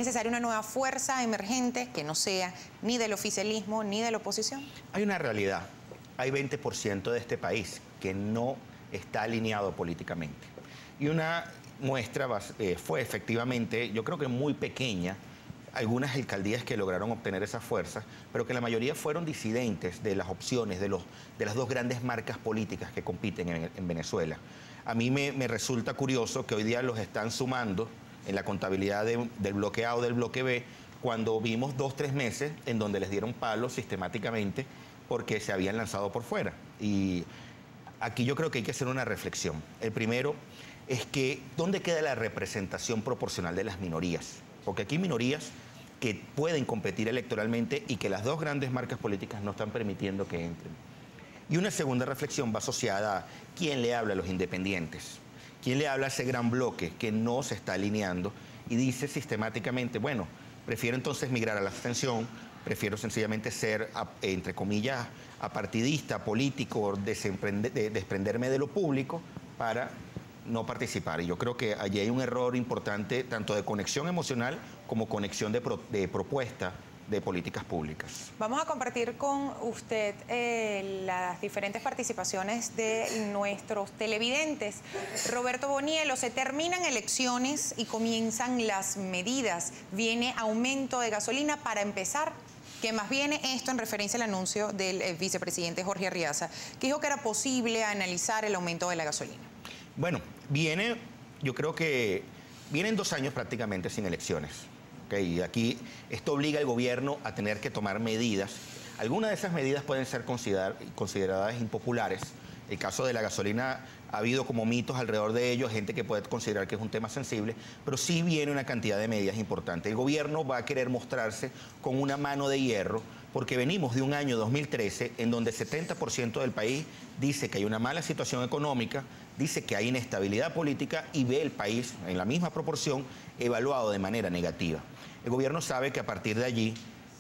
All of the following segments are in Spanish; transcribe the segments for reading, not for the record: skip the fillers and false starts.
necesaria una nueva fuerza emergente que no sea ni del oficialismo ni de la oposición? Hay una realidad. Hay 20% de este país que no está alineado políticamente. Y una muestra fue efectivamente, yo creo que muy pequeña, algunas alcaldías que lograron obtener esa fuerza, pero que la mayoría fueron disidentes de las opciones de las dos grandes marcas políticas que compiten en Venezuela. A mí me resulta curioso que hoy día los están sumando en la contabilidad del bloque A o del bloque B, cuando vimos 2 o 3 meses en donde les dieron palos sistemáticamente porque se habían lanzado por fuera. Y aquí yo creo que hay que hacer una reflexión. El primero es que ¿dónde queda la representación proporcional de las minorías? Porque aquí hay minorías que pueden competir electoralmente y que las dos grandes marcas políticas no están permitiendo que entren. Y una segunda reflexión va asociada a quién le habla a los independientes, quién le habla a ese gran bloque que no se está alineando y dice sistemáticamente, bueno, prefiero entonces migrar a la abstención, prefiero sencillamente ser, entre comillas, apartidista, político, desprenderme de lo público para no participar. Y yo creo que allí hay un error importante, tanto de conexión emocional como conexión de propuesta de políticas públicas. Vamos a compartir con usted las diferentes participaciones de nuestros televidentes. Roberto Bonielo, se terminan elecciones y comienzan las medidas. Viene aumento de gasolina para empezar. ¿Qué más viene? Esto en referencia al anuncio del vicepresidente Jorge Arriaza, que dijo que era posible analizar el aumento de la gasolina. Bueno, yo creo que vienen 2 años prácticamente sin elecciones. Y aquí esto obliga al gobierno a tener que tomar medidas. Algunas de esas medidas pueden ser consideradas impopulares. El caso de la gasolina, ha habido como mitos alrededor de ello, gente que puede considerar que es un tema sensible, pero sí viene una cantidad de medidas importantes. El gobierno va a querer mostrarse con una mano de hierro, porque venimos de un año 2013 en donde 70% del país dice que hay una mala situación económica, dice que hay inestabilidad política y ve el país en la misma proporción evaluado de manera negativa. El gobierno sabe que a partir de allí,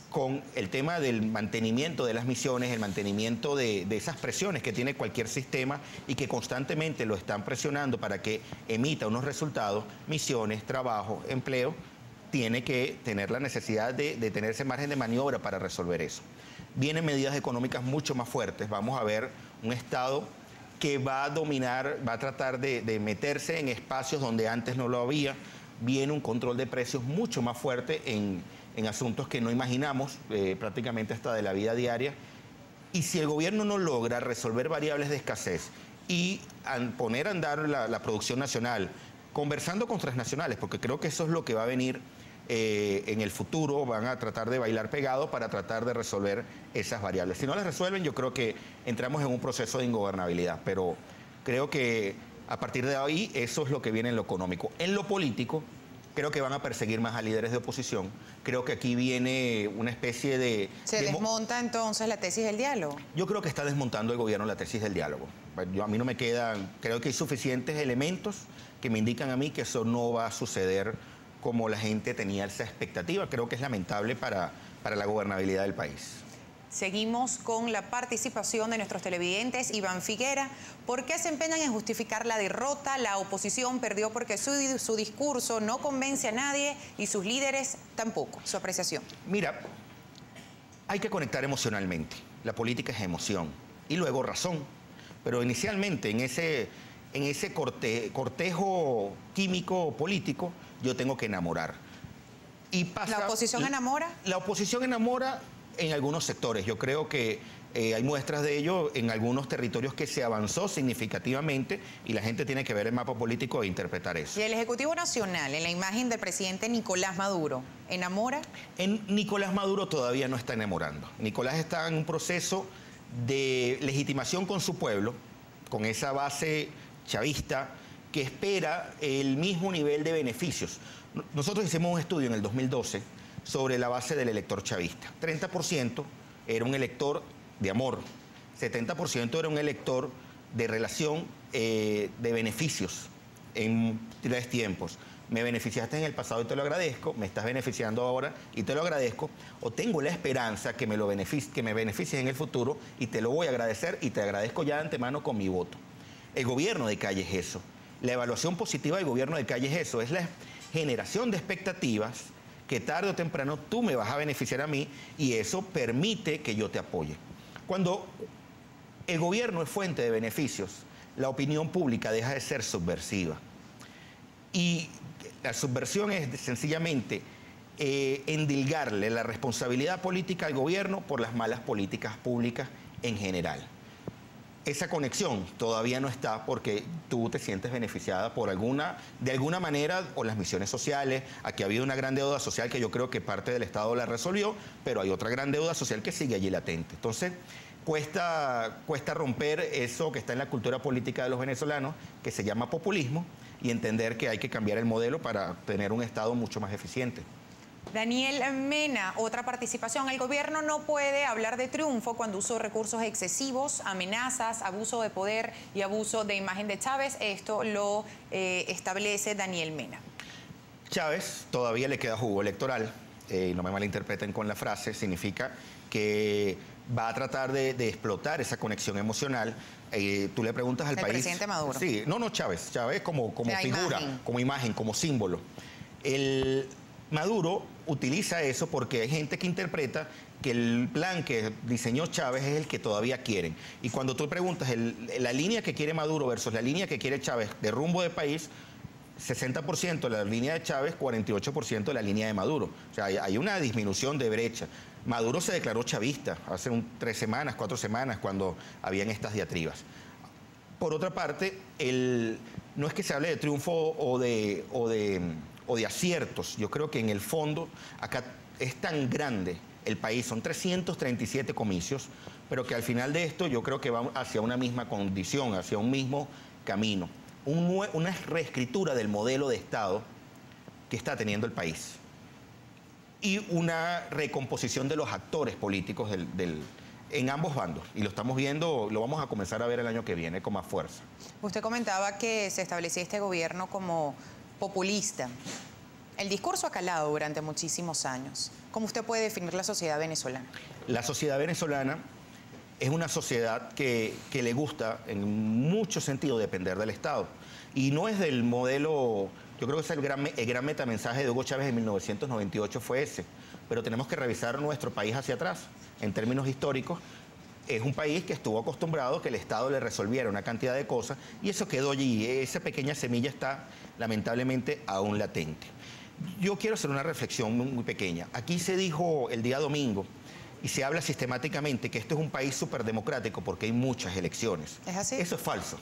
con el tema del mantenimiento de las misiones, el mantenimiento de esas presiones que tiene cualquier sistema y que constantemente lo están presionando para que emita unos resultados, misiones, trabajo, empleo, tiene que tener la necesidad de tener ese margen de maniobra para resolver eso. Vienen medidas económicas mucho más fuertes. Vamos a ver un Estado que va a dominar, va a tratar de meterse en espacios donde antes no lo había. Viene un control de precios mucho más fuerte en asuntos que no imaginamos, prácticamente hasta de la vida diaria. Y si el gobierno no logra resolver variables de escasez y poner a andar la producción nacional, conversando con transnacionales, porque creo que eso es lo que va a venir en el futuro, van a tratar de bailar pegados para tratar de resolver esas variables. Si no las resuelven, yo creo que entramos en un proceso de ingobernabilidad, pero creo que a partir de ahí eso es lo que viene en lo económico. En lo político, creo que van a perseguir más a líderes de oposición. Creo que aquí viene una especie de... ¿Se desmonta entonces la tesis del diálogo? Yo creo que está desmontando el gobierno la tesis del diálogo. A mí no me quedan... Creo que hay suficientes elementos que me indican a mí que eso no va a suceder como la gente tenía esa expectativa. Creo que es lamentable para la gobernabilidad del país. Seguimos con la participación de nuestros televidentes. Iván Figuera, ¿por qué se empeñan en justificar la derrota? La oposición perdió porque su discurso no convence a nadie y sus líderes tampoco. Su apreciación. Mira, hay que conectar emocionalmente. La política es emoción y luego razón. Pero inicialmente en ese cortejo químico político yo tengo que enamorar. Y pasa, ¿la oposición enamora? La oposición enamora en algunos sectores. Yo creo que hay muestras de ello en algunos territorios que se avanzó significativamente y la gente tiene que ver el mapa político e interpretar eso. ¿Y el Ejecutivo Nacional, en la imagen del presidente Nicolás Maduro, enamora? Nicolás Maduro todavía no está enamorando. Nicolás está en un proceso de legitimación con su pueblo, con esa base chavista que espera el mismo nivel de beneficios. Nosotros hicimos un estudio en el 2012 sobre la base del elector chavista. 30% era un elector de amor, 70% era un elector de relación de beneficios en 3 tiempos. Me beneficiaste en el pasado y te lo agradezco, me estás beneficiando ahora y te lo agradezco, o tengo la esperanza que me beneficies en el futuro y te lo voy a agradecer y te agradezco ya de antemano con mi voto. El gobierno de calle es eso. La evaluación positiva del gobierno de calle es eso, es la generación de expectativas que tarde o temprano tú me vas a beneficiar a mí y eso permite que yo te apoye. Cuando el gobierno es fuente de beneficios, la opinión pública deja de ser subversiva. Y la subversión es sencillamente endilgarle la responsabilidad política al gobierno por las malas políticas públicas en general. Esa conexión todavía no está porque tú te sientes beneficiada por de alguna manera, por las misiones sociales. Aquí ha habido una gran deuda social que yo creo que parte del Estado la resolvió, pero hay otra gran deuda social que sigue allí latente. Entonces, cuesta romper eso que está en la cultura política de los venezolanos, que se llama populismo, y entender que hay que cambiar el modelo para tener un Estado mucho más eficiente. Daniel Mena, otra participación. El gobierno no puede hablar de triunfo cuando usó recursos excesivos, amenazas, abuso de poder y abuso de imagen de Chávez. Esto lo establece Daniel Mena. Chávez todavía le queda jugo electoral, no me malinterpreten con la frase, significa que va a tratar de explotar esa conexión emocional. Tú le preguntas al país... El presidente Maduro. Sí, no Chávez como figura, como imagen, como símbolo. Maduro utiliza eso porque hay gente que interpreta que el plan que diseñó Chávez es el que todavía quieren. Y cuando tú preguntas la línea que quiere Maduro versus la línea que quiere Chávez de rumbo de país, 60% de la línea de Chávez, 48% de la línea de Maduro. O sea, hay una disminución de brecha. Maduro se declaró chavista hace 3 semanas, 4 semanas, cuando habían estas diatribas. Por otra parte, no es que se hable de triunfo o de aciertos. Yo creo que en el fondo acá es tan grande el país, son 337 comicios, pero que al final de esto yo creo que va hacia una misma condición, hacia un mismo camino. Una reescritura del modelo de Estado que está teniendo el país y una recomposición de los actores políticos en ambos bandos. Y lo estamos viendo, lo vamos a comenzar a ver el año que viene con más fuerza. Usted comentaba que se establecía este gobierno como populista. El discurso ha calado durante muchísimos años. ¿Cómo usted puede definir la sociedad venezolana? La sociedad venezolana es una sociedad que le gusta en mucho sentido depender del Estado. Y no es del modelo, yo creo que es el gran metamensaje de Hugo Chávez en 1998 fue ese. Pero tenemos que revisar nuestro país hacia atrás. En términos históricos, es un país que estuvo acostumbrado a que el Estado le resolviera una cantidad de cosas y eso quedó allí. Esa pequeña semilla está lamentablemente aún latente. Yo quiero hacer una reflexión muy pequeña. Aquí se dijo el día domingo y se habla sistemáticamente que esto es un país superdemocrático porque hay muchas elecciones. ¿Es así? Eso es falso.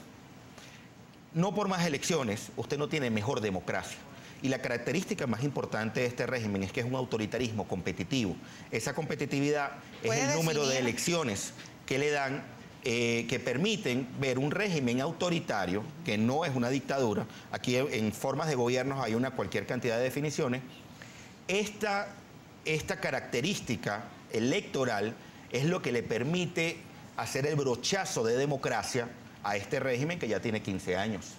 No por más elecciones usted no tiene mejor democracia. Y la característica más importante de este régimen es que es un autoritarismo competitivo. Esa competitividad es el número de elecciones que le dan, que permiten ver un régimen autoritario, que no es una dictadura. Aquí en formas de gobiernos hay cualquier cantidad de definiciones. Esta característica electoral es lo que le permite hacer el brochazo de democracia a este régimen que ya tiene 15 años.